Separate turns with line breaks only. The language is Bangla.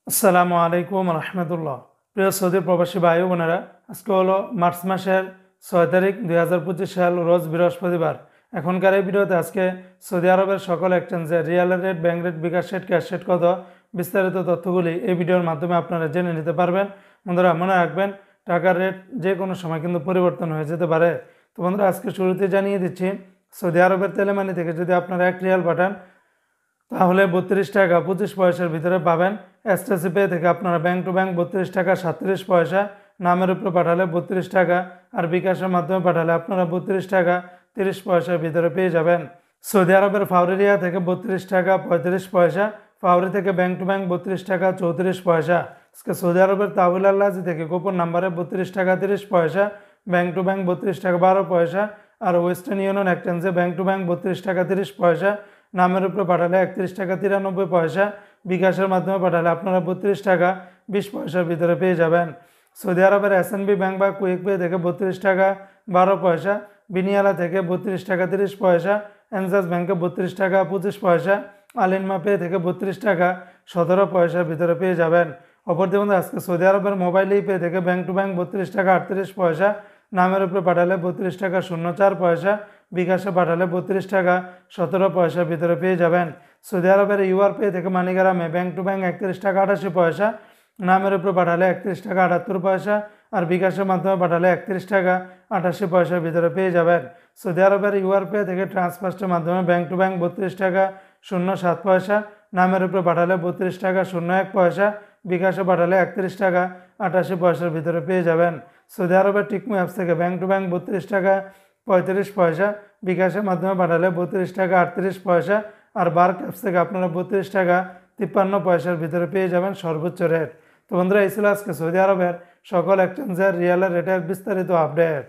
আসসালামু আলাইকুম রহমতুল্লাহ। প্রিয় সৌদি প্রবাসী ভাই বোনেরা, আজকে হলো মার্চ মাসের 6 তারিখ 2025 সাল, রোজ বৃহস্পতিবার। এখনকার এই ভিডিওতে আজকে সৌদি আরবের সকল এক্সচেঞ্জে রিয়ালের রেট, ব্যাংক রেট, বিকাশ রেট, ক্যাশ রেট কত, বিস্তারিত তথ্যগুলি এই ভিডিওর মাধ্যমে আপনারা জেনে নিতে পারবেন। বন্ধুরা মনে রাখবেন, টাকার রেট যে কোনো সময় কিন্তু পরিবর্তন হয়ে যেতে পারে। তো বন্ধুরা আজকে শুরুতে জানিয়ে দিচ্ছি, সৌদি আরবের তেলেমানি থেকে যদি আপনারা 1 রিয়াল পাঠান তাহলে 32 টাকা 25 পয়সার ভিতরে পাবেন। এসটিসি পে থেকে আপনারা ব্যাংক টু ব্যাংক 32 টাকা 37 পয়সা, নামের উপরে পাঠালে 32 টাকা, আর বিকাশের মাধ্যমে পাঠালে আপনারা 32 টাকা 30 পয়সার ভিতরে পেয়ে যাবেন। সৌদি আরবের ফাউরিয়া থেকে 32 টাকা 35 পয়সা, ফাউরি থেকে ব্যাংক টু ব্যাংক 32 টাকা 34 পয়সা। আজকে সৌদি আরবের তাহবিল আল্লাজি থেকে গোপন নাম্বারে 32 টাকা 30 পয়সা, ব্যাংক টু ব্যাংক 32 টাকা 12 পয়সা, আর ওয়েস্টার্ন ইউনিয়ন এক্সচেঞ্জে ব্যাংক টু ব্যাংক 32 টাকা 30 পয়সা, নামের উপরে পাঠালে 31 টাকা 93 পয়সা, বিকাশের মাধ্যমে পাঠালে আপনারা 32 টাকা 20 পয়সার ভিতরে পেয়ে যাবেন। সৌদি আরবের এসএনবি ব্যাংক বা কুইক পে থেকে 32 টাকা 12 পয়সা, বিনিয়ালা থেকে 32 টাকা 30 পয়সা, এনজাস ব্যাংকে 32 টাকা 25 পয়সা, আলিনমা পে থেকে 32 টাকা 17 পয়সার ভিতরে পেয়ে যাবেন। অপরদিকে আজকে সৌদি আরবের মোবাইল পে থেকে ব্যাংক টু ব্যাংক 32 টাকা 38 পয়সা, নামের উপরে পাঠালে 32 টাকা 04 পয়সা, বিকাশে পাঠালে 32 টাকা 17 পয়সার ভিতরে পেয়ে যাবেন। সৌদি আরবের ইউআর পে থেকে মানিগ্রামে ব্যাংক টু ব্যাংক 31 টাকা 88 পয়সা, নামের উপরে পাঠালে 31 টাকা 78 পয়সা, আর বিকাশের মাধ্যমে পাঠালে 31 টাকা 88 পয়সার ভিতরে পেয়ে যাবেন। সৌদি আরবের ইউআর পে থেকে ট্রান্সফার্স্টের মাধ্যমে ব্যাংক টু ব্যাংক 32 টাকা 07 পয়সা, নামের উপরে পাঠালে 32 টাকা 01 পয়সা, বিকাশে পাঠালে 31 টাকা 88 পয়সার ভিতরে পেয়ে যাবেন। সৌদি আরবের টিকমু অ্যাপস থেকে ব্যাংক টু ব্যাংক 32 টাকা 35 পয়সা, বিকাশের মাধ্যমে পাঠালে 32 টাকা 38 পয়সা, আর বার্ক অ্যাপস থেকে আপনারা 32 টাকা 53 পয়সার ভিতরে পেয়ে যাবেন সর্বোচ্চ রেট। তো বন্ধুরা এই ছিল আজকে সৌদি আরবের সকল এক্সচেঞ্জের রিয়ালের রেটের বিস্তারিত আপডেট।